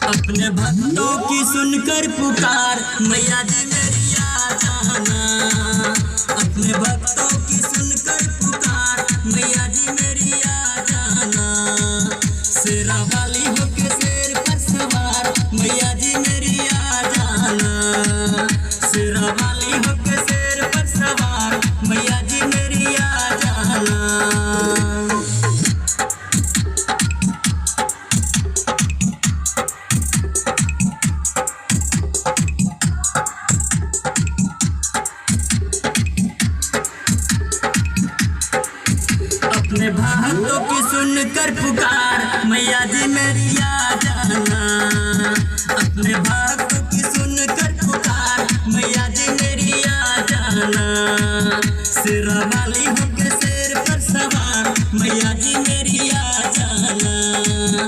अपने भक्तों की सुनकर पुकार मैया जी मेरी आ जाना। अपने भक्तों की सुनकर पुकार मैया जी मेरी आ जाना। शेरा वाली होके शेर पर सवार मैया जी मेरी आ जाना। शेरा वाली होके शेर पर सवार मैया जी मेरी आ जाना। अपने भक्तों की सुनकर पुकार मैया जी मेरी आ जाना। अपने भक्तों की सुनकर पुकार मैया जी मेरी आ जाना। शेरा वाली होके शेर पर सवार मैया जी मेरी आ जाना।